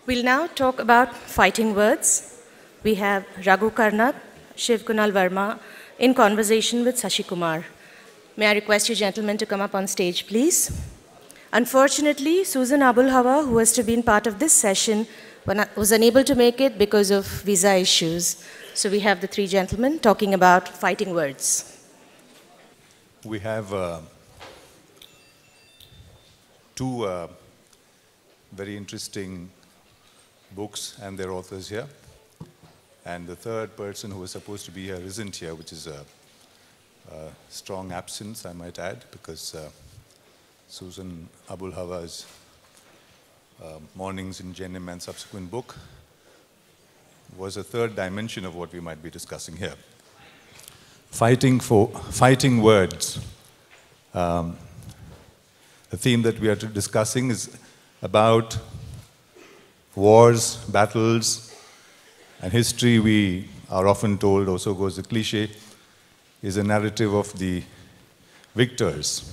We'll now talk about fighting words. We have Raghu Karnad, Shiv Kunal Verma in conversation with Sashi Kumar. May I request you gentlemen to come up on stage, please? Unfortunately, Susan Abul Hawa, who was to be part of this session, was unable to make it because of visa issues. So we have the three gentlemen talking about fighting words. We have two very interesting books and their authors here. And the third person who was supposed to be here isn't here, which is a strong absence, I might add, because Susan Abul Hawa's Mornings in Chennai and subsequent book was a third dimension of what we might be discussing here. Fighting words. The theme that we are discussing is about wars, battles, and history. We are often told, or so goes the cliche, is a narrative of the victors.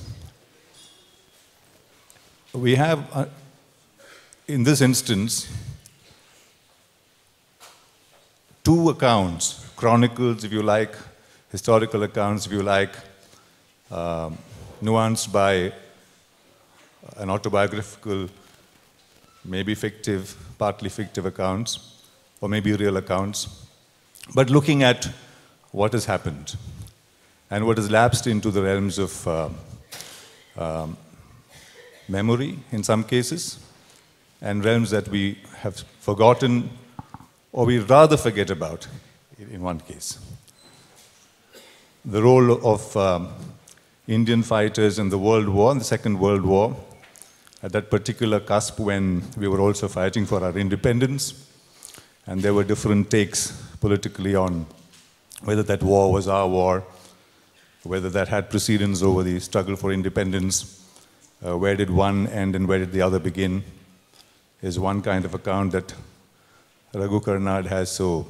We have, in this instance, two accounts, chronicles, if you like, historical accounts, if you like, nuanced by an autobiographical, maybe fictive, partly fictive accounts, or maybe real accounts, but looking at what has happened and what has lapsed into the realms of memory in some cases, and realms that we have forgotten or we rather forget about in one case. The role of Indian fighters in the World War, in the Second World War, at that particular cusp when we were also fighting for our independence, and there were different takes politically on whether that war was our war, whether that had precedence over the struggle for independence, where did one end and where did the other begin, is one kind of account that Raghu Karnad has so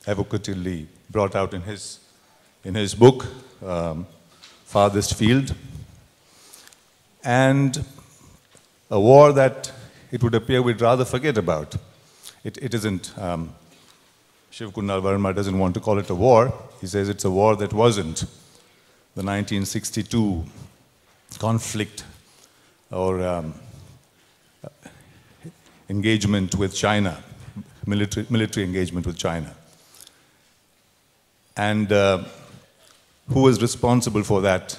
evocatively brought out in his book, Farthest Field. And a war that it would appear we'd rather forget about. It isn't, Shiv Kunal Verma doesn't want to call it a war. He says it's a war that wasn't. The 1962 conflict or engagement with China, military engagement with China. And who was responsible for that?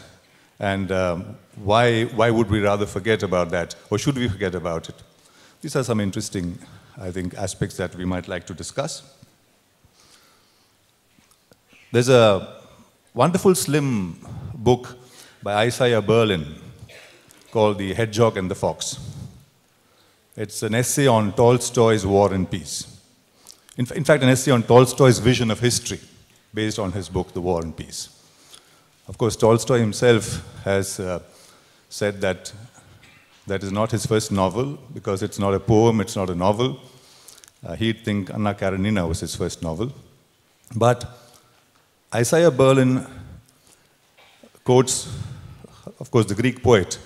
And why would we rather forget about that? Or should we forget about it? These are some interesting, I think, aspects that we might like to discuss. There's a wonderful slim book by Isaiah Berlin called The Hedgehog and the Fox. It's an essay on Tolstoy's War and Peace. In fact, an essay on Tolstoy's vision of history based on his book, The War and Peace. Of course, Tolstoy himself has said that that is not his first novel because it's not a poem, it's not a novel. He'd think Anna Karenina was his first novel. But Isaiah Berlin quotes, of course, the Greek poet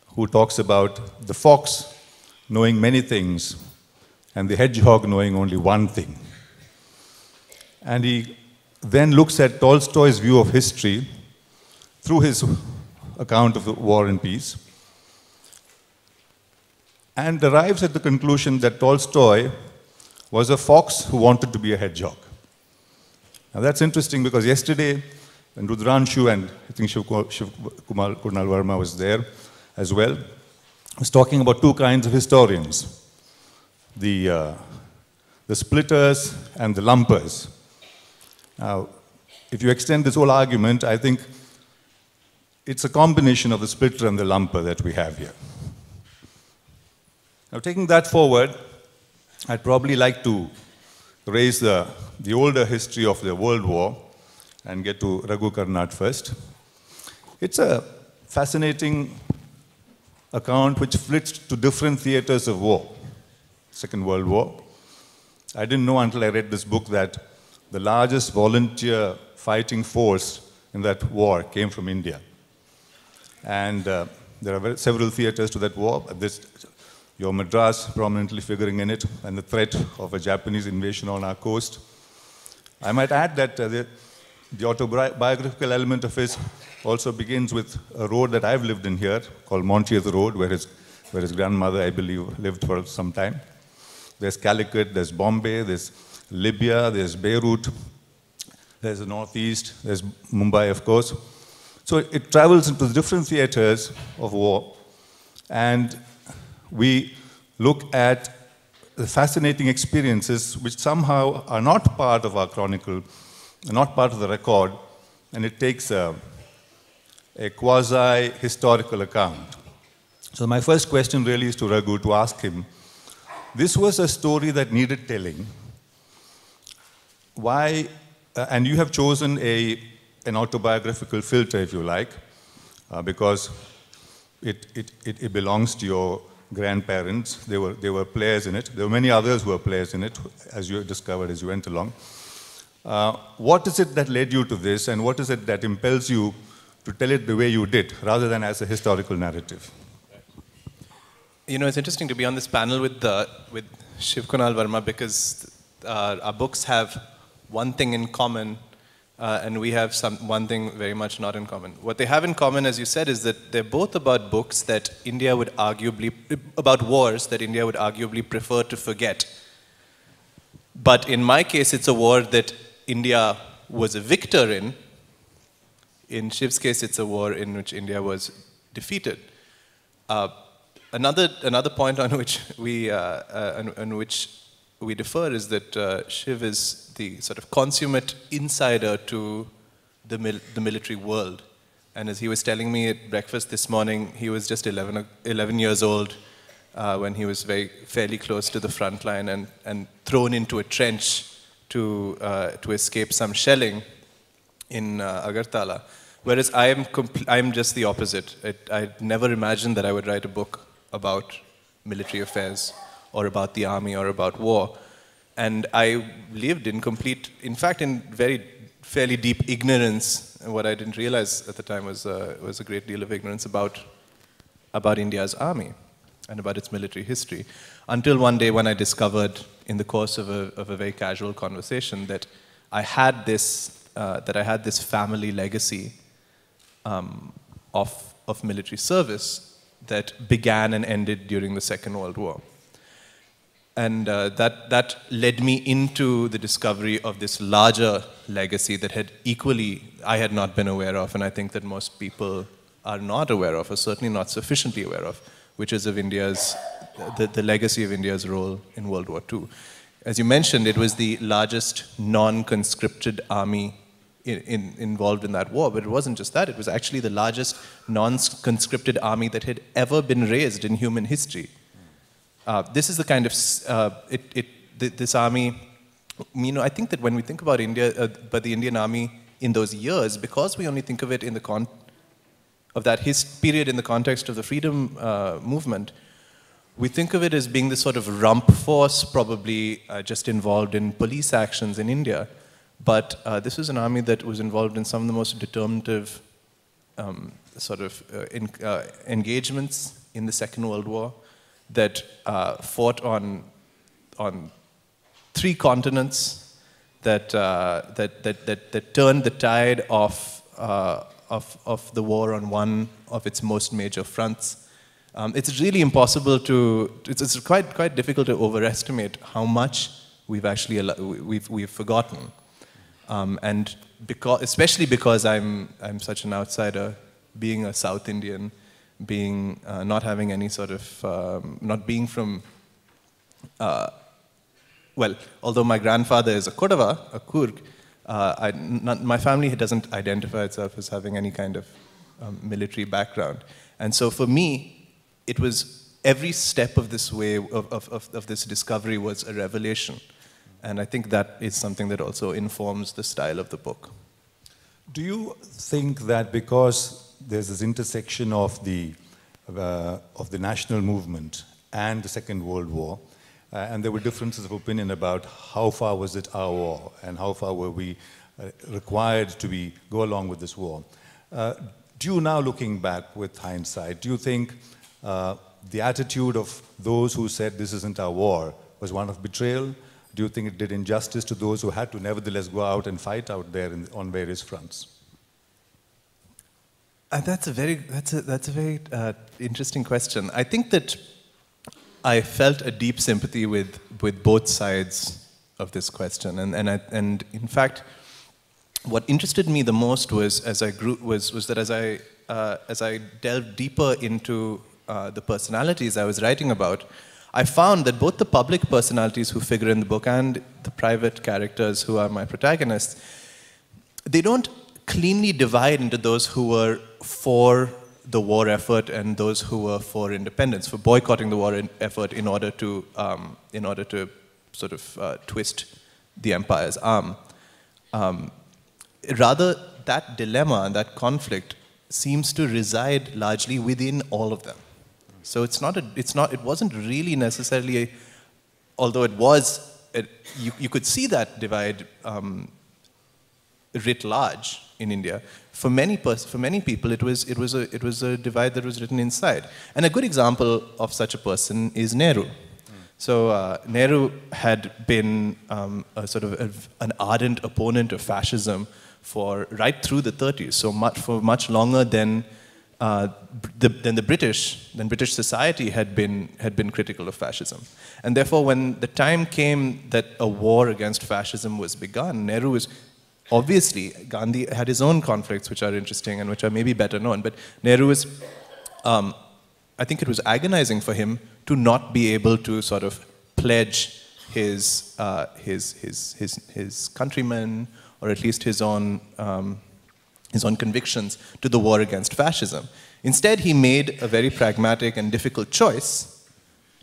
who talks about the fox knowing many things and the hedgehog knowing only one thing. And he then looks at Tolstoy's view of history through his account of the War and Peace and arrives at the conclusion that Tolstoy was a fox who wanted to be a hedgehog. Now that's interesting because yesterday when Rudranshu and I think Shiv Kunal Verma was there as well, was talking about two kinds of historians, the splitters and the lumpers. Now, if you extend this whole argument, I think it's a combination of the splitter and the lumper that we have here. Now, taking that forward, I'd probably like to raise the older history of the World War and get to Raghu Karnad first. It's a fascinating account which flits to different theaters of war. Second World War. I didn't know until I read this book that the largest volunteer fighting force in that war came from India. And there are several theaters to that war. your Madras prominently figuring in it, and the threat of a Japanese invasion on our coast. I might add that the autobiographical element of his also begins with a road that I've lived in here, called Montieth Road, where his grandmother, I believe, lived for some time. There's Calicut, there's Bombay, there's Libya, there's Beirut, there's the Northeast, there's Mumbai, of course. So it travels into the different theaters of war, and we look at the fascinating experiences which somehow are not part of our chronicle, not part of the record, and it takes a quasi-historical account. So my first question really is to Raghu, to ask him, this was a story that needed telling. Why, and you have chosen an autobiographical filter, if you like, because it belongs to your grandparents. They were players in it. There were many others who were players in it, as you discovered as you went along. What is it that led you to this, and what is it that impels you to tell it the way you did, rather than as a historical narrative? You know, it's interesting to be on this panel with Shiv Kunal Verma, because our books have one thing in common, and we have one thing very much not in common. What they have in common, as you said, is that they're both about books that India would arguably, about wars that India would arguably prefer to forget. But in my case, it's a war that India was a victor in. In Shiv's case, it's a war in which India was defeated. Another point on which we differ is that Shiv is the sort of consummate insider to the military world. And as he was telling me at breakfast this morning, he was just 11 years old when he was fairly close to the front line and thrown into a trench to escape some shelling in Agartala. Whereas I am just the opposite. I never imagined that I would write a book about military affairs or about the army or about war. And I lived in fairly deep ignorance. And what I didn't realize at the time was a great deal of ignorance about India's army and about its military history. Until one day when I discovered, in the course of a very casual conversation, that I had this family legacy of military service that began and ended during the Second World War. And that led me into the discovery of this larger legacy that I had not been aware of, and I think that most people are not aware of, or certainly not sufficiently aware of, which is of the legacy of India's role in World War II. As you mentioned, it was the largest non-conscripted army involved in that war, but it wasn't just that. It was actually the largest non-conscripted army that had ever been raised in human history. This is the kind of, this army, you know, I think that when we think about India, but the Indian army in those years, because we only think of it in the period in the context of the freedom movement, we think of it as being this sort of rump force, probably just involved in police actions in India. But this was an army that was involved in some of the most determinative engagements in the Second World War, that fought on 3 continents, that turned the tide of the war on one of its most major fronts. It's really impossible it's quite difficult to overestimate how much we've forgotten. And especially because I'm such an outsider, being a South Indian, being not having any sort of not being from although my grandfather is a Kodava, a Kurg, my family doesn't identify itself as having any kind of military background. And so for me, it was every step of this way of this discovery was a revelation. And I think that is something that also informs the style of the book. Do you think that because there's this intersection of the national movement and the Second World War, and there were differences of opinion about how far was it our war and how far were we required to go along with this war, do you now, looking back with hindsight, do you think the attitude of those who said this isn't our war was one of betrayal? Do you think it did injustice to those who had to nevertheless go out and fight out there on various fronts? That's a very interesting question. I think that I felt a deep sympathy with both sides of this question, and in fact, what interested me the most was that as I delved deeper into the personalities I was writing about, I found that both the public personalities who figure in the book and the private characters who are my protagonists, they don't cleanly divide into those who were for the war effort and those who were for independence, for boycotting the war effort in order to sort of twist the empire's arm. Rather, that dilemma and that conflict seems to reside largely within all of them. So it wasn't really necessarily, although you could see that divide writ large in India. For many people, it was a divide that was written inside. And a good example of such a person is Nehru. So Nehru had been an ardent opponent of fascism right through the 30s, for much longer than British society had been critical of fascism. And therefore, when the time came that a war against fascism was begun, Nehru was obviously, Gandhi had his own conflicts which are interesting and which are maybe better known, but Nehru was, I think it was agonizing for him to not be able to sort of pledge his countrymen, or at least his own convictions, to the war against fascism. Instead, he made a very pragmatic and difficult choice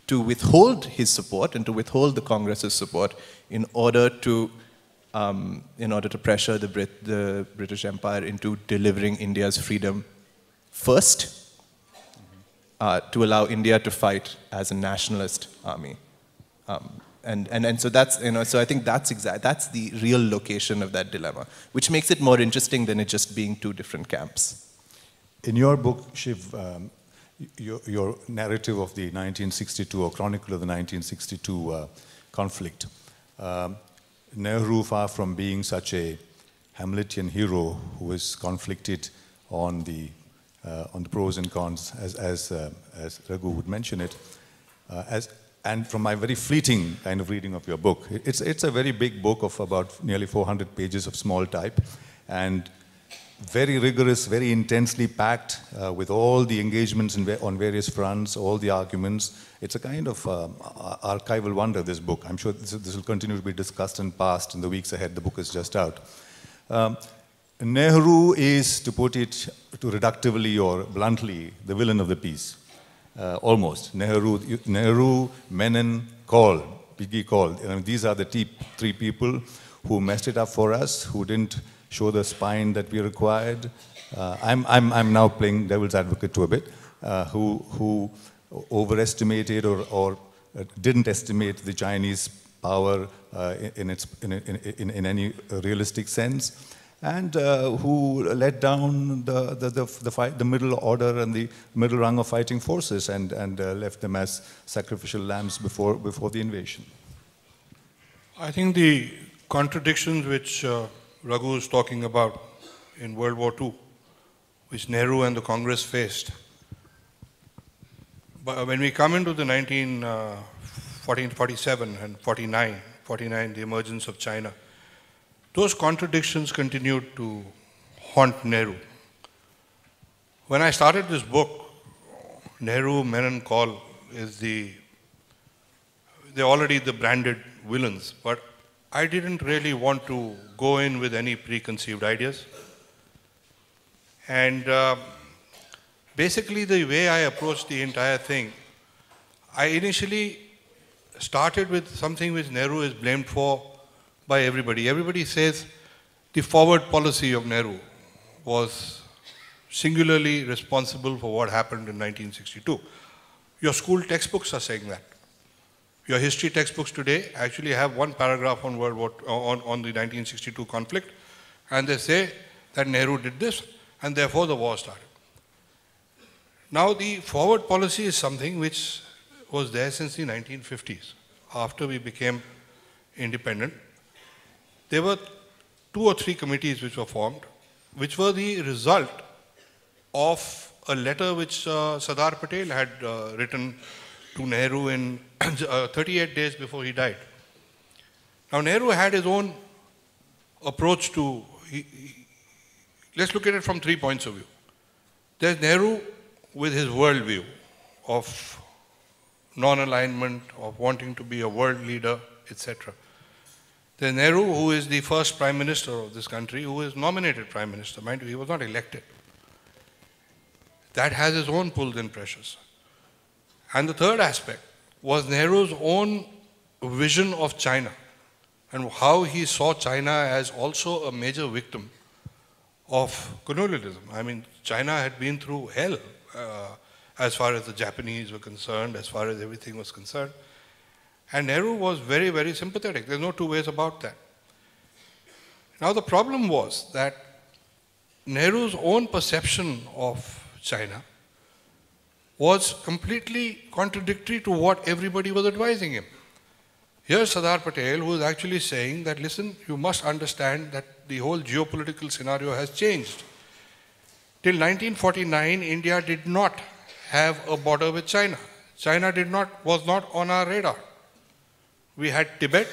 to withhold his support and to withhold the Congress's support in order to pressure the British Empire into delivering India's freedom first, to allow India to fight as a nationalist army. And so that's, so I think that's the real location of that dilemma, which makes it more interesting than it just being two different camps. In your book, Shiv, your narrative of the 1962, or chronicle of the 1962 conflict, Nehru, far from being such a Hamletian hero who was conflicted on the pros and cons, as Raghu would mention it, and from my very fleeting kind of reading of your book, it's a very big book of about nearly 400 pages of small type, and very rigorous, very intensely packed with all the engagements on various fronts, all the arguments. It's a kind of archival wonder, this book. I'm sure this will continue to be discussed and passed in the weeks ahead. The book is just out. Nehru is, to put it too reductively or bluntly, the villain of the piece. Almost. Nehru, Menon, Kaul, Piggy Kaul. These are the three people who messed it up for us, who didn't show the spine that we required. I'm now playing devil's advocate to a bit, who overestimated or didn't estimate the Chinese power in any realistic sense, and who let down the middle order and the middle rung of fighting forces and left them as sacrificial lambs before the invasion. I think the contradictions which Raghu is talking about in World War II, which Nehru and the Congress faced. But when we come into the 1947 and 49, the emergence of China, those contradictions continued to haunt Nehru. When I started this book, Nehru, Menon, Kaul they're already the branded villains, but I didn't really want to go in with any preconceived ideas. And basically the way I approached the entire thing, I initially started with something which Nehru is blamed for by everybody. Everybody says the forward policy of Nehru was singularly responsible for what happened in 1962. Your school textbooks are saying that. Your history textbooks today actually have one paragraph on on the 1962 conflict, and they say that Nehru did this, and therefore the war started. Now the forward policy is something which was there since the 1950s. After we became independent, there were 2 or 3 committees which were formed, which were the result of a letter which Sardar Patel had written to Nehru in 38 days before he died. Now Nehru had his own approach to, let's look at it from 3 points of view. There's Nehru with his worldview of non-alignment, of wanting to be a world leader, etc. There's Nehru, who is the first Prime Minister of this country, who is nominated Prime Minister. Mind you, he was not elected. That has its own pulls and pressures. And the third aspect was Nehru's own vision of China and how he saw China as also a major victim of colonialism. I mean, China had been through hell as far as the Japanese were concerned, as far as everything was concerned. And Nehru was very, very sympathetic. There's no two ways about that. Now the problem was that Nehru's own perception of China was completely contradictory to what everybody was advising him. Here's Sardar Patel, who is actually saying that, listen, you must understand that the whole geopolitical scenario has changed. Till 1949, India did not have a border with China. China was not on our radar. We had Tibet,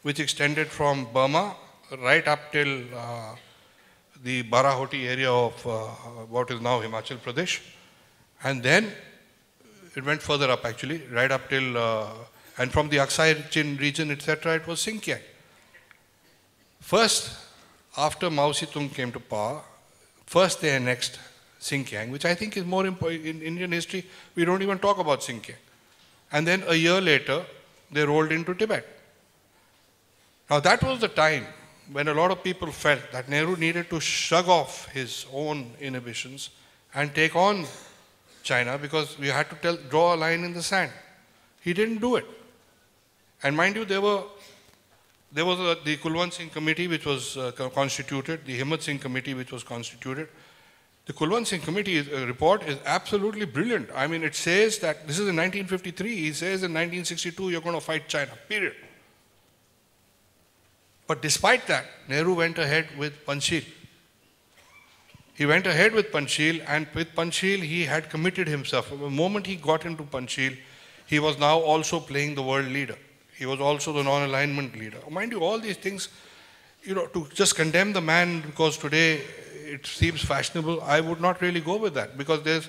which extended from Burma right up till the Barahoti area of what is now Himachal Pradesh. And then it went further up actually, right up till, and from the Aksai Chin region, etc., it was Xinjiang. First, after Mao Zedong came to power, first they annexed Xinjiang, which I think is more important. In Indian history, we don't even talk about Xinjiang. And then a year later, they rolled into Tibet. Now that was the time when a lot of people felt that Nehru needed to shrug off his own inhibitions and take on China because we had to draw a line in the sand. He didn't do it. And mind you, there was the Kulwant Singh Committee which was constituted, the Himmat Singh Committee which was constituted. The Kulwant Singh Committee report is absolutely brilliant. I mean, it says that, this is in 1953, he says in 1962 you're going to fight China, period. But despite that, Nehru went ahead with Panchsheel. He went ahead with Panchsheel, and with Panchsheel he had committed himself. The moment he got into Panchsheel, he was now also playing the world leader. He was also the non-alignment leader. Mind you, all these things, you know, to just condemn the man because today it seems fashionable, I would not really go with that, because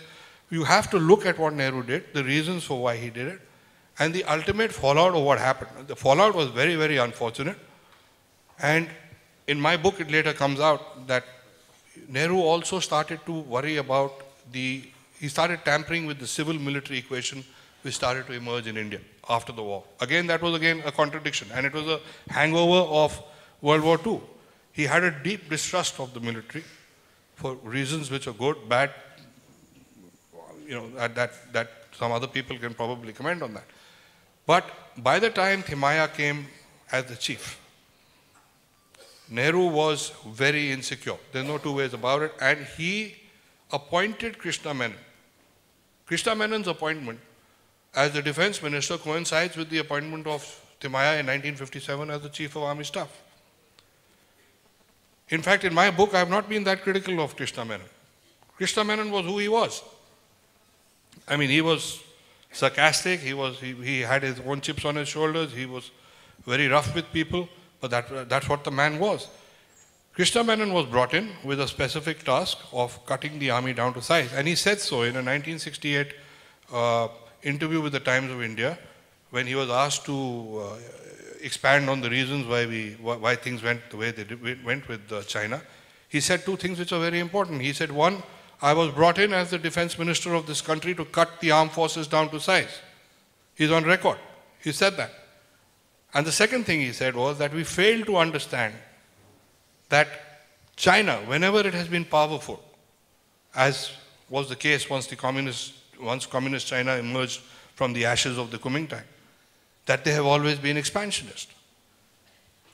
you have to look at what Nehru did, the reasons for why he did it, and the ultimate fallout of what happened. The fallout was very, very unfortunate. And in my book, it later comes out that Nehru also started to worry about he started tampering with the civil-military equation which started to emerge in India after the war. Again, that was again a contradiction, and it was a hangover of World War II. He had a deep distrust of the military for reasons which are good, bad, you know, that some other people can probably comment on that. But by the time Thimaiya came as the chief, Nehru was very insecure. There's no two ways about it. And he appointed Krishna Menon. Krishna Menon's appointment as the defense minister coincides with the appointment of Thimaiya in 1957 as the chief of army staff. In fact, in my book, I have not been that critical of Krishna Menon. Krishna Menon was who he was. I mean, he was sarcastic, he had his own chips on his shoulders, he was very rough with people, but that's what the man was. Krishna Menon was brought in with a specific task of cutting the army down to size. And he said so in a 1968 interview with the Times of India, when he was asked to expand on the reasons why things went the way they went with China. He said two things which are very important. He said, one, I was brought in as the defense minister of this country to cut the armed forces down to size. He's on record. He said that. And the second thing he said was that we failed to understand that China, whenever it has been powerful, as was the case once communist China emerged from the ashes of the Kuomintang, that they have always been expansionist.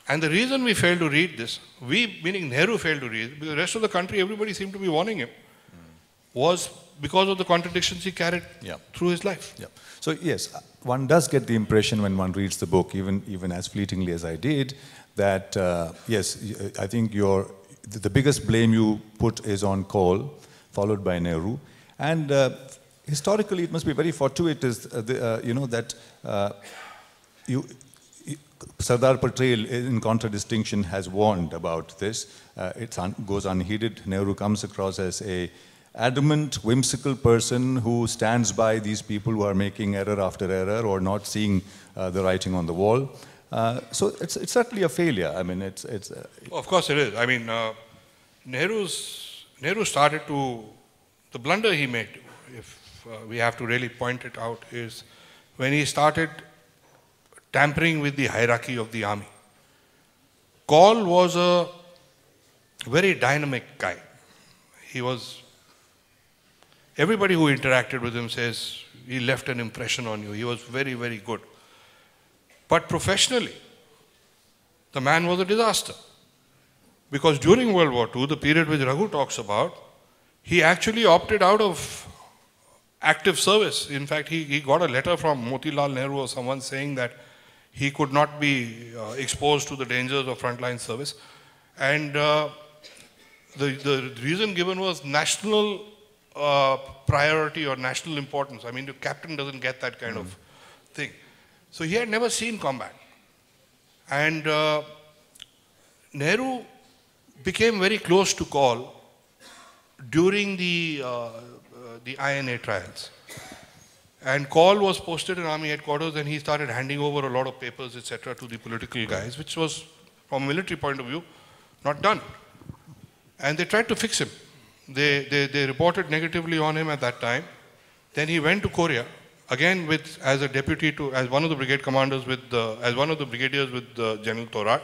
And the reason we failed to read this, we, meaning Nehru, failed to read it, because the rest of the country, everybody seemed to be warning him. was because of the contradictions he carried through his life. Yeah. So yes, one does get the impression when one reads the book, even as fleetingly as I did, that yes, I think the biggest blame you put is on Kaul, followed by Nehru, and historically it must be very fortuitous, that Sardar Patel, in contradistinction, has warned about this. It goes unheeded. Nehru comes across as a adamant, whimsical person who stands by these people who are making error after error or not seeing the writing on the wall. So it's certainly a failure. I mean, Of course it is. I mean, Nehru started to, the blunder he made, if we have to really point it out, is when he started tampering with the hierarchy of the army. Kaul was a very dynamic guy. Everybody who interacted with him says he left an impression on you. He was very, very good. But professionally, the man was a disaster. Because during World War II, the period which Raghu talks about, he actually opted out of active service. In fact, he got a letter from Motilal Nehru or someone saying that he could not be exposed to the dangers of frontline service. And the reason given was national priority or national importance. I mean, the captain doesn't get that kind of thing. So he had never seen combat. And Nehru became very close to Kaul during the INA trials. And Kaul was posted in army headquarters and he started handing over a lot of papers, etc., to the political guys, which was, from a military point of view, not done. And they tried to fix him. They reported negatively on him at that time. Then he went to Korea, again as a deputy as one of the brigade commanders as one of the brigadiers with General Thorat.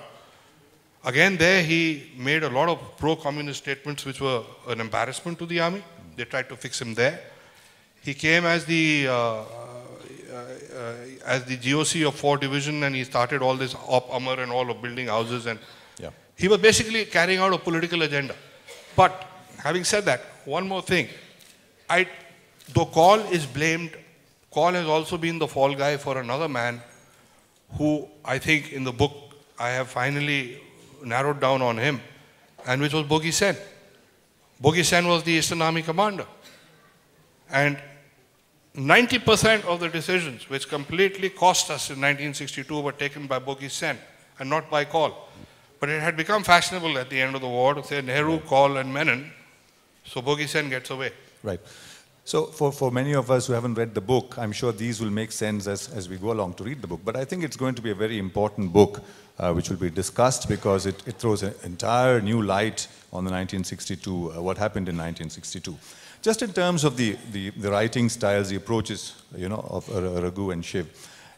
Again there he made a lot of pro-communist statements which were an embarrassment to the army. They tried to fix him there. He came as the GOC of 4 Division and he started all this Op Amar and all of building houses, and he was basically carrying out a political agenda. But having said that, one more thing. Though Kaul is blamed, Kaul has also been the fall guy for another man who I think in the book I have finally narrowed down on him, and which was Bogi Sen. Bogi Sen was the Eastern Army commander. And 90% of the decisions which completely cost us in 1962 were taken by Bogi Sen and not by Kaul. But it had become fashionable at the end of the war to say Nehru, Kaul and Menon, so Bogi Sen gets away. Right. So for many of us who haven't read the book, I'm sure these will make sense as we go along to read the book. But I think it's going to be a very important book which will be discussed because it throws an entire new light on the 1962, what happened in 1962. Just in terms of the writing styles, the approaches, of Raghu and Shiv.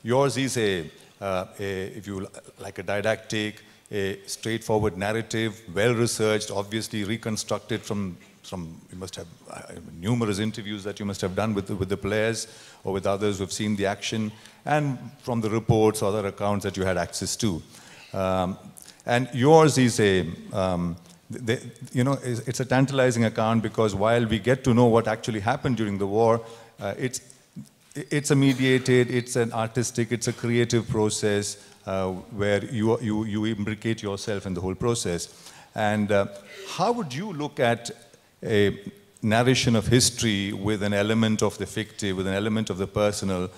Yours is if you like, a didactic, a straightforward narrative, well-researched, obviously reconstructed from you must have numerous interviews that you must have done with the players or with others who have seen the action, and from the reports or other accounts that you had access to. And yours is it's a tantalizing account because while we get to know what actually happened during the war, it's a mediated, it's an artistic, it's a creative process where you imbricate yourself in the whole process. And how would you look at a narration of history with an element of the fictive, with an element of the personal,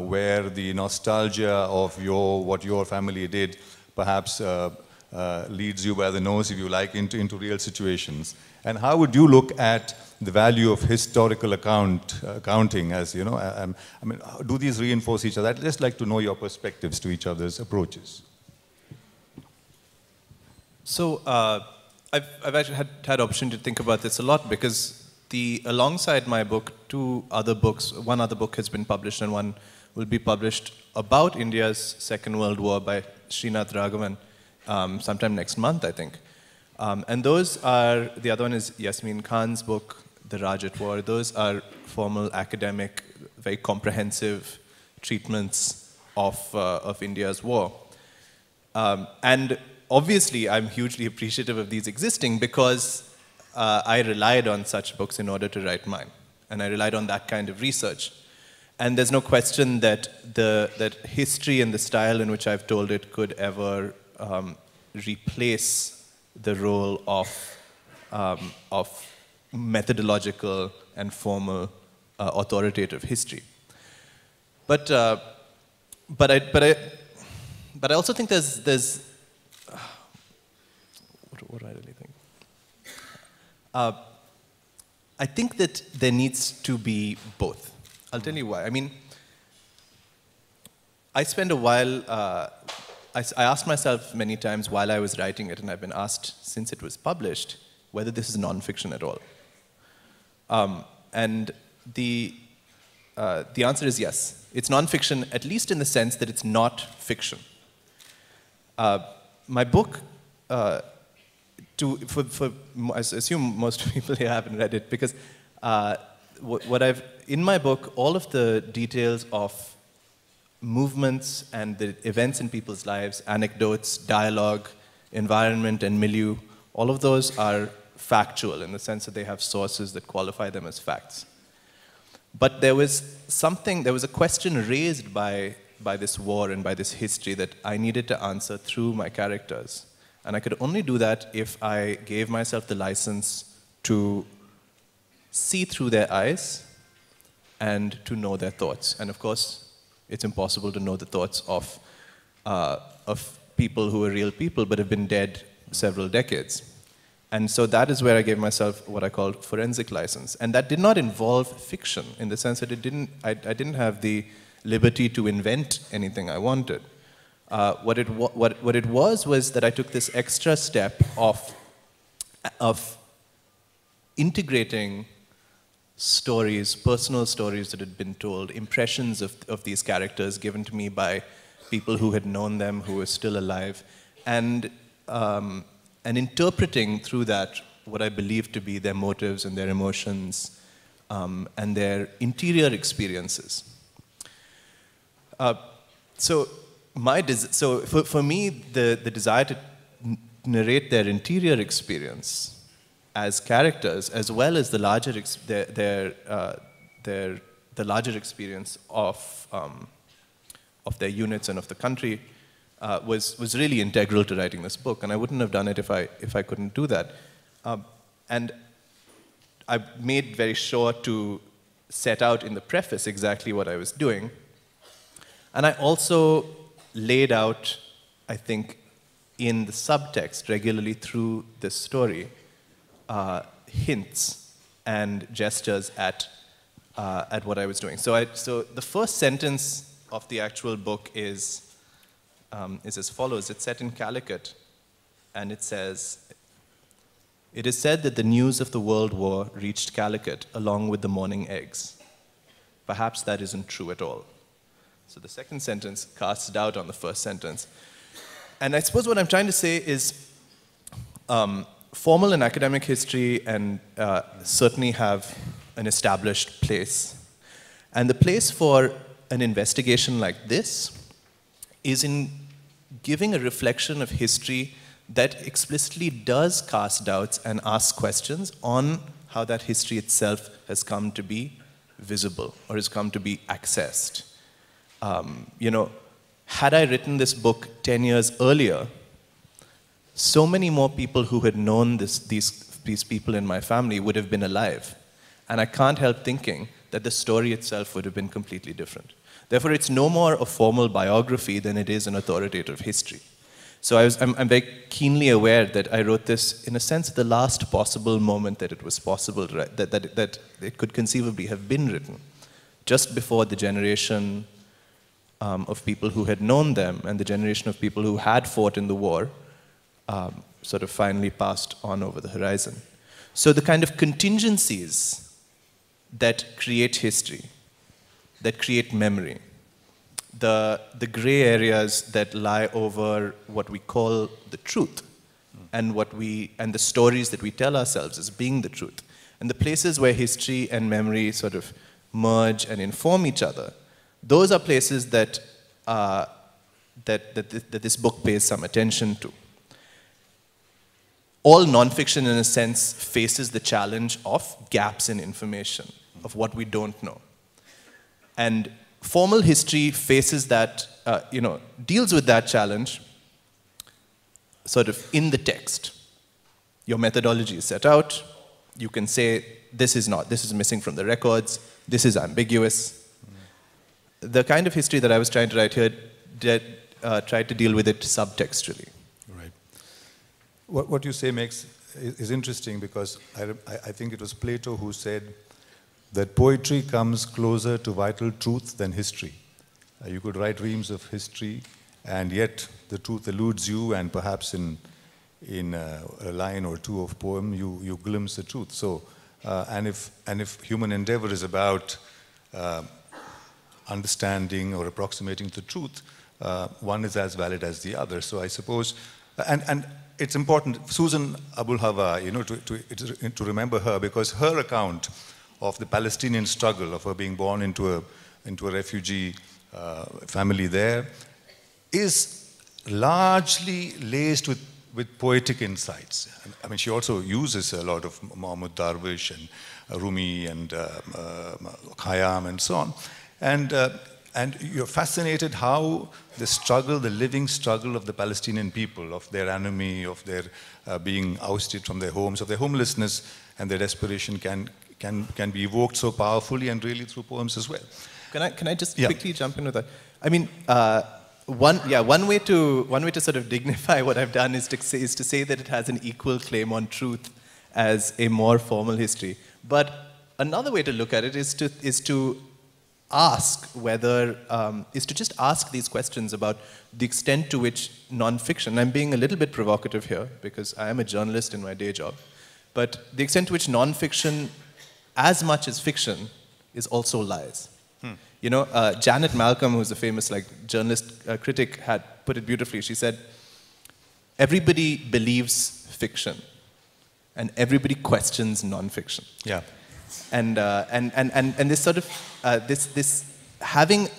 where the nostalgia of what your family did perhaps leads you by the nose, if you like, into real situations? And how would you look at the value of historical accounting as, I mean, do these reinforce each other? I'd just like to know your perspectives to each other's approaches. So, I've actually had opportunity to think about this a lot because alongside my book, one other book has been published and one will be published about India's Second World War by Srinath Raghavan sometime next month, I think. And the other one is Yasmin Khan's book, The Rajat War. Those are formal, academic, very comprehensive treatments of India's war. And obviously, I'm hugely appreciative of these existing because I relied on such books in order to write mine. And I relied on that kind of research. And there's no question that that history and the style in which I've told it could ever replace the role of methodological and formal authoritative history. But I also think there's what do I really think? I think that there needs to be both. I'll tell you why. I mean, I spent a while, I asked myself many times while I was writing it, and I've been asked since it was published, whether this is non-fiction at all. And the answer is yes. It's non-fiction, at least in the sense that it's not fiction. My book, I assume most people here haven't read it, because in my book, all of the details of movements and the events in people's lives, anecdotes, dialogue, environment, and milieu, all of those are factual in the sense that they have sources that qualify them as facts. But there was a question raised by this war and by this history that I needed to answer through my characters. And I could only do that if I gave myself the license to see through their eyes and to know their thoughts. And of course, it's impossible to know the thoughts of people who are real people but have been dead several decades. And so that is where I gave myself what I called forensic license. And that did not involve fiction in the sense that I didn't have the liberty to invent anything I wanted. What it was that I took this extra step of integrating stories, personal stories that had been told, impressions of these characters given to me by people who had known them, who were still alive, and interpreting through that what I believed to be their motives and their emotions and their interior experiences. So for me, the desire to narrate their interior experience as characters, as well as the larger the larger experience of their units and of the country, was really integral to writing this book, and I wouldn't have done it if I couldn't do that. And I made very sure to set out in the preface exactly what I was doing, and I also laid out, I think, in the subtext regularly through this story, hints and gestures at what I was doing. So the first sentence of the actual book is as follows. It's set in Calicut, and it says, "It is said that the news of the World War reached Calicut along with the morning eggs. Perhaps that isn't true at all." So the second sentence casts doubt on the first sentence. And I suppose what I'm trying to say is formal and academic history and certainly have an established place. And the place for an investigation like this is in giving a reflection of history that explicitly does cast doubts and ask questions on how that history itself has come to be visible or has come to be accessed. Had I written this book 10 years earlier, so many more people who had known these people in my family would have been alive. And I can't help thinking that the story itself would have been completely different. Therefore, it's no more a formal biography than it is an authoritative history. So I'm very keenly aware that I wrote this, in a sense, at the last possible moment that it was possible, that it could conceivably have been written, just before the generation of people who had known them and the generation of people who had fought in the war sort of finally passed on over the horizon. So the kind of contingencies that create history, that create memory, the gray areas that lie over what we call the truth and the stories that we tell ourselves as being the truth, and the places where history and memory sort of merge and inform each other, those are places that that this book pays some attention to. all nonfiction, in a sense, faces the challenge of gaps in information, of what we don't know. And formal history faces that, deals with that challenge sort of in the text. Your methodology is set out. You can say, this is missing from the records, this is ambiguous. The kind of history that I was trying to write here tried to deal with it subtextually. Right. What you say is interesting, because I think it was Plato who said that poetry comes closer to vital truth than history. You could write reams of history, and yet the truth eludes you, and perhaps in a line or two of poem, you glimpse the truth. So, and if human endeavor is about understanding or approximating the truth, one is as valid as the other. So I suppose, and it's important, Susan Abul Hawa, to remember her, because her account of the Palestinian struggle, of her being born into a refugee family there, is largely laced with poetic insights. I mean, she also uses a lot of Mahmoud Darwish and Rumi and Khayyam and so on. And you're fascinated how the struggle, the living struggle of the Palestinian people, of their enemy, of their being ousted from their homes, of their homelessness and their desperation can be evoked so powerfully, and really through poems as well. Can I just quickly jump in with that? I mean, one way to sort of dignify what I've done is to say that it has an equal claim on truth as a more formal history. But another way to look at it is to ask whether is to just ask these questions about the extent to which nonfiction. I'm being a little bit provocative here because I am a journalist in my day job, but the extent to which nonfiction, as much as fiction, is also lies. You know, Janet Malcolm, who's a famous journalist critic, had put it beautifully. She said, "Everybody believes fiction, and everybody questions nonfiction." Yeah. And this sort of this having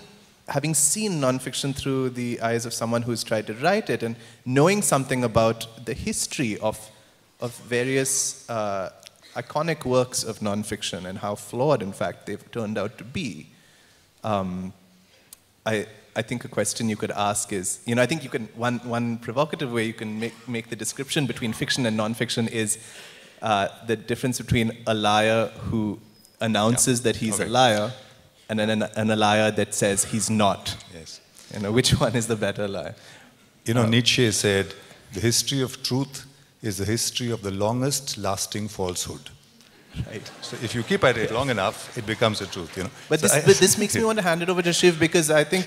seen nonfiction through the eyes of someone who's tried to write it, and knowing something about the history of various iconic works of nonfiction and how flawed, in fact, they've turned out to be. I think a question you could ask is, I think you can, one provocative way you can make the description between fiction and nonfiction is the difference between a liar who announces that he's a liar and a liar that says he's not. Yes. Which one is the better liar? Nietzsche said, the history of truth is the history of the longest lasting falsehood. Right. So if you keep at it long enough, it becomes a truth, But this makes me want to hand it over to Shiv, because I think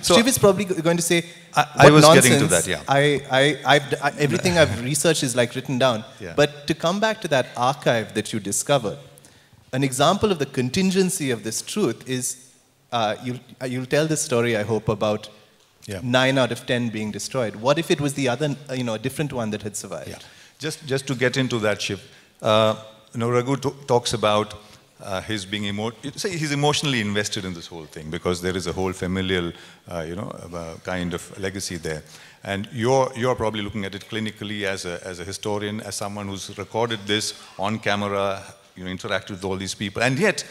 So Shiv is probably going to say, I was nonsense. getting to that, yeah. Everything I've researched is written down. Yeah. But to come back to that archive that you discovered, an example of the contingency of this truth is, you'll tell this story, I hope, about 9 out of 10 being destroyed. What if it was the other, a different one that had survived? Yeah. Just to get into that, Shiv, Raghu talks about his being he's emotionally invested in this whole thing, because there is a whole familial, kind of legacy there. And you're probably looking at it clinically as a historian, as someone who's recorded this on camera, interacted with all these people. And yet,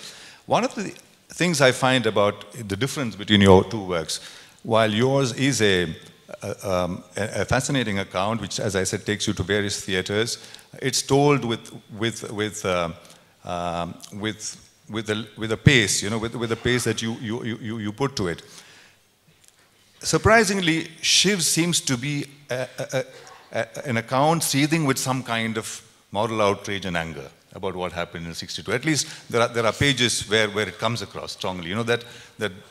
one of the things I find about the difference between your two works, while yours is a fascinating account, which, as I said, takes you to various theaters. It's told with a pace, with a pace that you put to it. Surprisingly, Shiv seems to be an account seething with some kind of moral outrage and anger about what happened in '62. At least there are pages where it comes across strongly, that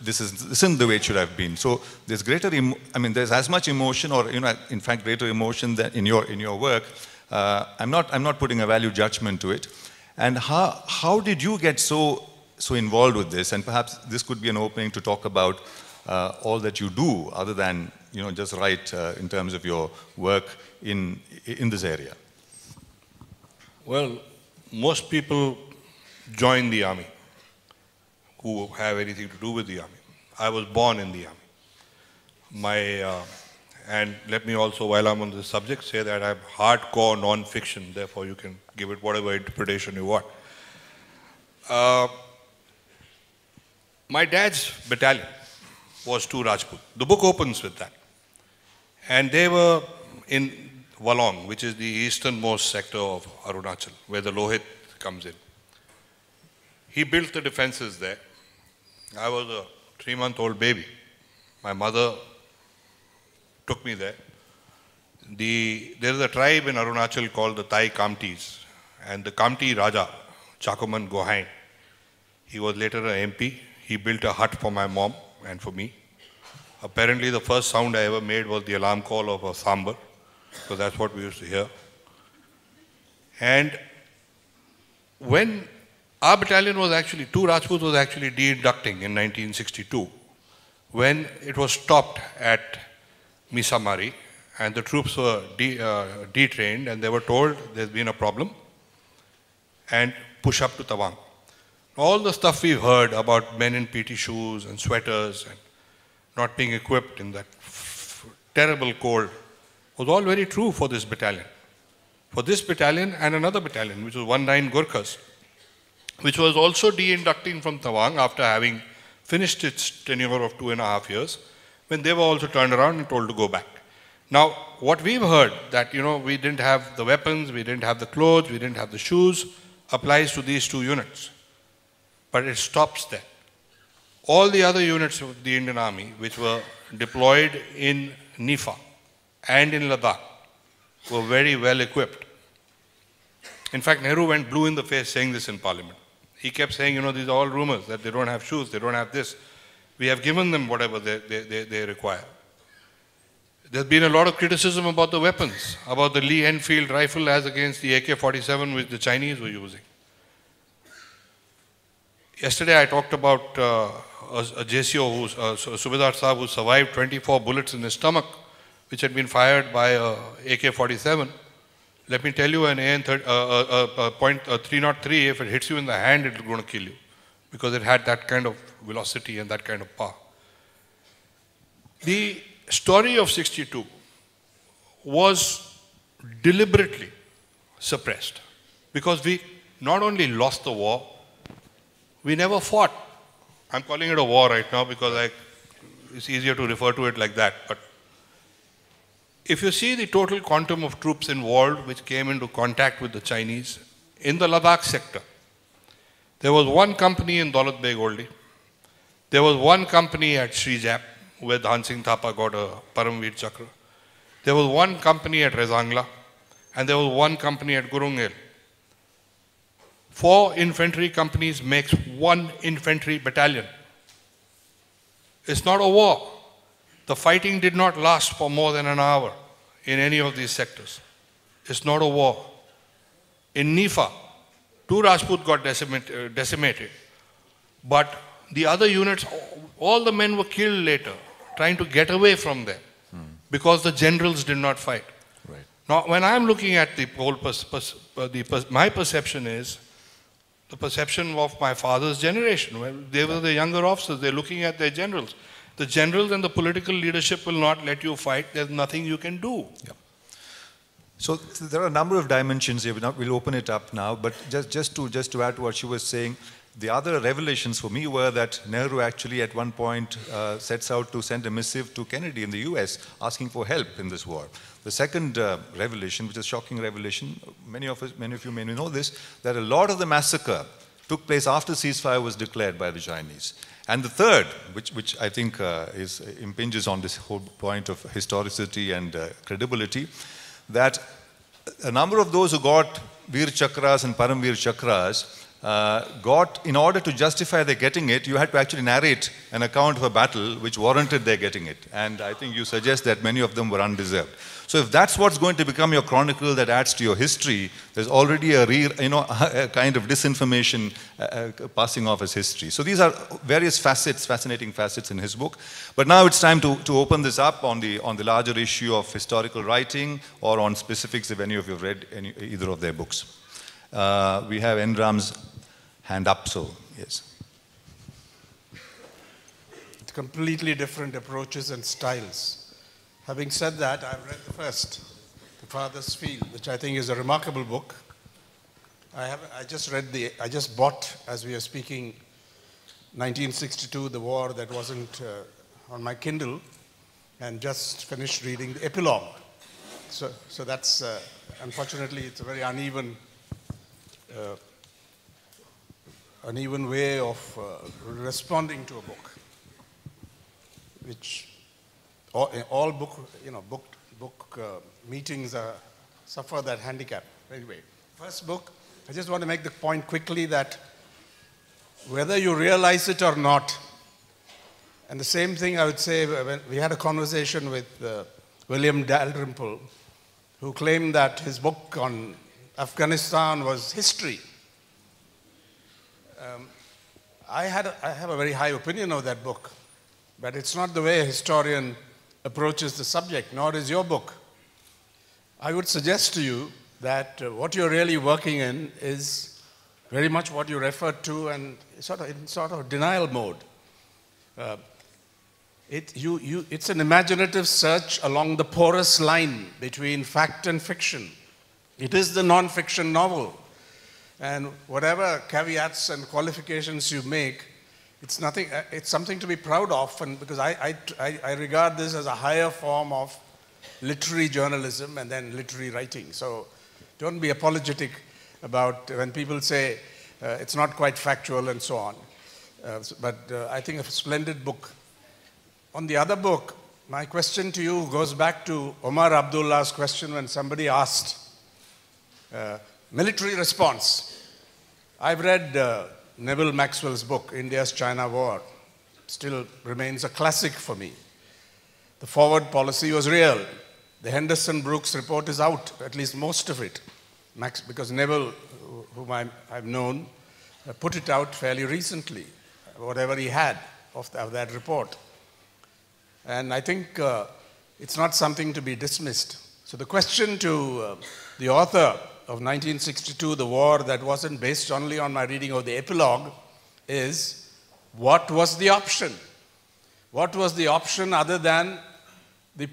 this isn't the way it should have been. So there's there's as much emotion, or in fact greater emotion than in your work. I'm not putting a value judgment to it. And how did you get so involved with this? And perhaps this could be an opening to talk about all that you do, other than just write in terms of your work in this area. Well, most people join the army who have anything to do with the army. I was born in the army. My And let me also, while I'm on this subject, say that I'm hardcore non-fiction, therefore you can give it whatever interpretation you want. My dad's battalion was 2 Rajput. The book opens with that. And they were in Walong, which is the easternmost sector of Arunachal, where the Lohit comes in. He built the defenses there. I was a 3-month-old baby. My mother took me there. There is a tribe in Arunachal called the Thai Kamtis, and the Kamti Raja, Chakuman Gohain, he was later an MP. He built a hut for my mom and for me. Apparently the first sound I ever made was the alarm call of a sambar, because that's what we used to hear. And when our battalion was actually, 2 Rajputs was actually de-inducting in 1962, when it was stopped at Misamari, and the troops were detrained, and they were told there's been a problem, and push up to Tawang. All the stuff we've heard about men in PT shoes and sweaters and not being equipped in that terrible cold was all very true for this battalion. For this battalion and another battalion, which was 19 Gurkhas, which was also de-inducting from Tawang after having finished its tenure of 2.5 years, when they were also turned around and told to go back. Now, what we've heard, that, we didn't have the weapons, we didn't have the clothes, we didn't have the shoes, applies to these 2 units. But it stops there. All the other units of the Indian Army, which were deployed in Nifa and in Ladakh, were very well equipped. In fact, Nehru went blue in the face saying this in Parliament. He kept saying, these are all rumors, that they don't have shoes, they don't have this. We have given them whatever they require. There's been a lot of criticism about the weapons, about the Lee Enfield rifle as against the AK-47 which the Chinese were using. Yesterday I talked about a JCO, Subedar Saab, who survived 24 bullets in his stomach, which had been fired by a AK-47. Let me tell you, an .303, if it hits you in the hand, it's going to kill you, because it had that kind of velocity and that kind of power. The story of 62 was deliberately suppressed, because we not only lost the war, we never fought. I'm calling it a war right now because it's easier to refer to it like that. But if you see the total quantum of troops involved which came into contact with the Chinese in the Ladakh sector, there was 1 company in Daulat Beg Oldi. There was 1 company at Srijap, where Dhan Singh Thapa got a Paramveer Chakra. There was 1 company at Rezangla, and there was 1 company at Gurungel. 4 infantry companies makes 1 infantry battalion. It's not a war. The fighting did not last for more than an hour in any of these sectors. It's not a war. In Nifa, 2 Rajput got decimated, but the other units, all the men were killed later, trying to get away from them, because the generals did not fight. Right. Now, when I'm looking at the whole, my perception is the perception of my father's generation. When they were the younger officers, they're looking at their generals. The generals and the political leadership will not let you fight. There's nothing you can do. Yeah. So there are a number of dimensions here. We'll open it up now, but just to add to what she was saying, the other revelations for me were that Nehru actually at one point sets out to send a missive to Kennedy in the US asking for help in this war. The second revelation, which is a shocking revelation, many of you may know this, that a lot of the massacre took place after ceasefire was declared by the Chinese. And the third, which I think impinges on this whole point of historicity and credibility, that a number of those who got Veer Chakras and Paramveer Chakras in order to justify their getting it, you had to actually narrate an account of a battle which warranted their getting it. And I think you suggest that many of them were undeserved. So if that's what's going to become your chronicle that adds to your history, there's already a kind of disinformation passing off as history. So these are various facets, fascinating facets in his book. But now it's time to open this up on the larger issue of historical writing or on specifics if any of you have read either of their books. We have Enram's hand up, so yes. Completely different approaches and styles. Having said that, I've read the first, The Farthest Field, which I think is a remarkable book. I just bought, as we are speaking, 1962, The War That Wasn't, on my Kindle, and just finished reading the epilogue. So that's, unfortunately, it's a very uneven way of responding to a book, which all book meetings suffer that handicap. Anyway, first book, I just want to make the point quickly that whether you realize it or not, and the same thing I would say when we had a conversation with William Dalrymple, who claimed that his book on Afghanistan was history. I have a very high opinion of that book, but it's not the way a historian approaches the subject, nor is your book. I would suggest to you that what you're really working in is very much what you referred to, and in sort of denial mode. It's an imaginative search along the porous line between fact and fiction. It is the non-fiction novel. And whatever caveats and qualifications you make, it's something to be proud of, and because I regard this as a higher form of literary journalism and then literary writing. So don't be apologetic about when people say it's not quite factual and so on. But I think a splendid book. On the other book, my question to you goes back to Omar Abdullah's question when somebody asked, military response. I've read Neville Maxwell's book, India's China War. Still remains a classic for me. The forward policy was real. The Henderson-Brooks report is out, at least most of it, because Neville, whom I've known, put it out fairly recently, whatever he had of that report. And I think it's not something to be dismissed. So the question to the author of 1962, The War That Wasn't Based Only on My Reading of the Epilogue, is what was the option? What was the option other than the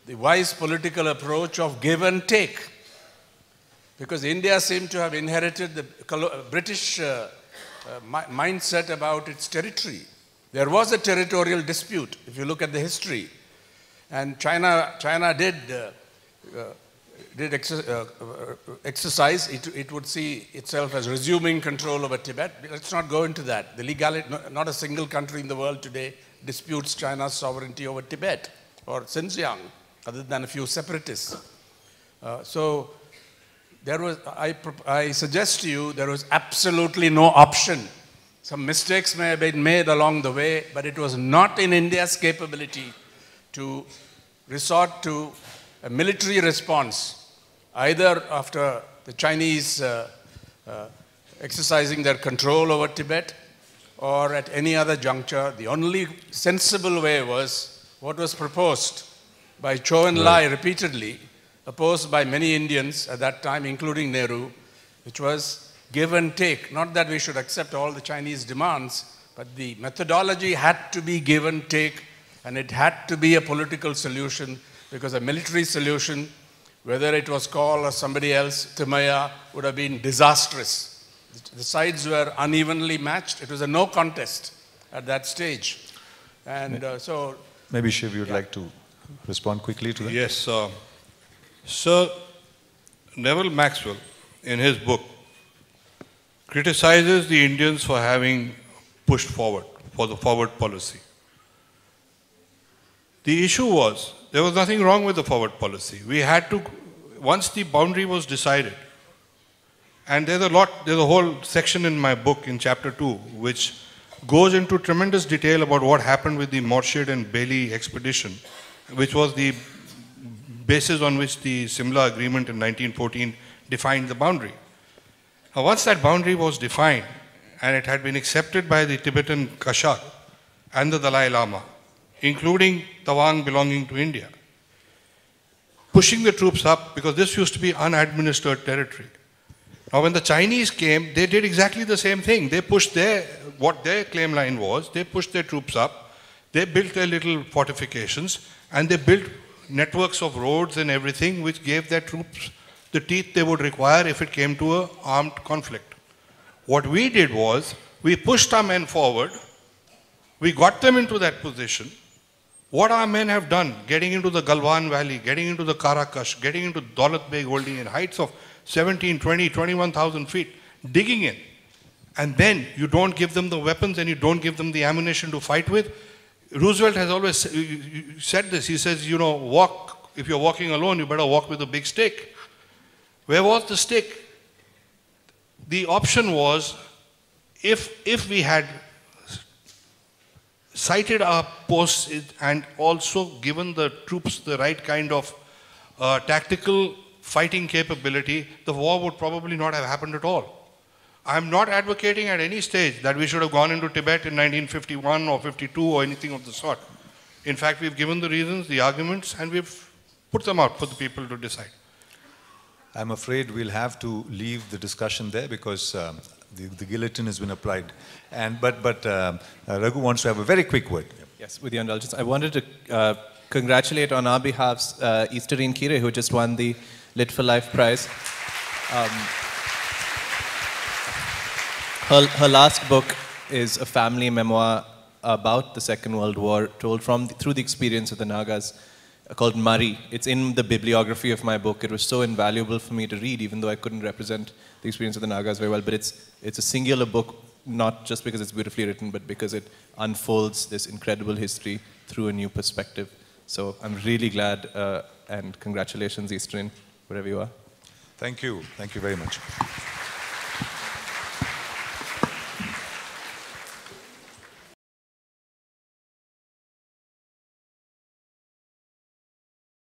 wise political approach of give and take? Because India seemed to have inherited the British mindset about its territory. There was a territorial dispute, if you look at the history. And China did exercise. It would see itself as resuming control over Tibet. Let's not go into that. The legality, not a single country in the world today disputes China's sovereignty over Tibet or Xinjiang, other than a few separatists. So there was, I suggest to you, there was absolutely no option. Some mistakes may have been made along the way, but it was not in India's capability to resort to a military response, either after the Chinese exercising their control over Tibet or at any other juncture. The only sensible way was what was proposed by Chou Enlai repeatedly, opposed by many Indians at that time, including Nehru, which was give and take. Not that we should accept all the Chinese demands, but the methodology had to be give and take, and it had to be a political solution, because a military solution, whether it was Kaul or somebody else, Timaya, would have been disastrous. The sides were unevenly matched. It was a no contest at that stage. And so... Maybe Shiv, you'd like to respond quickly to that? Yes. Sir Neville Maxwell, in his book, criticizes the Indians for having pushed forward, for the forward policy. The issue was, there was nothing wrong with the forward policy. We had to, once the boundary was decided, and there's a whole section in my book in chapter 2, which goes into tremendous detail about what happened with the Morshid and Bailey expedition, which was the basis on which the Simla Agreement in 1914 defined the boundary. Now, once that boundary was defined, and it had been accepted by the Tibetan Kashak and the Dalai Lama, including Tawang belonging to India, pushing the troops up, because this used to be unadministered territory. Now, when the Chinese came, they did exactly the same thing. They pushed what their claim line was, they pushed their troops up, They built their little fortifications and they built networks of roads and everything which gave their troops the teeth they would require if it came to an armed conflict. What we did was, we pushed our men forward, we got them into that position. What our men have done, getting into the Galwan Valley, getting into the Karakash, getting into Daulat Beg holding in heights of 17, 20, 21,000 feet, digging in. And then you don't give them the weapons and you don't give them the ammunition to fight with. Roosevelt has always said this. He says, you know, if you're walking alone, you better walk with a big stick. Where was the stick? The option was, if we had sighted our posts and also given the troops the right kind of tactical fighting capability, the war would probably not have happened at all. I'm not advocating at any stage that we should have gone into Tibet in 1951 or 52 or anything of the sort. In fact, we've given the reasons, the arguments, and we've put them out for the people to decide. I'm afraid we'll have to leave the discussion there because the guillotine has been applied. But Raghu wants to have a very quick word. Yes, with your indulgence. I wanted to congratulate on our behalf Easterine Kire, who just won the Lit for Life prize. Her last book is a family memoir about the Second World War, told through the experience of the Nagas, called Murray. It's in the bibliography of my book. It was so invaluable for me to read, even though I couldn't represent the experience of the Nagas very well. But it's a singular book, not just because it's beautifully written, but because it unfolds this incredible history through a new perspective. So I'm really glad, and congratulations, Eastern, wherever you are. Thank you. Thank you very much.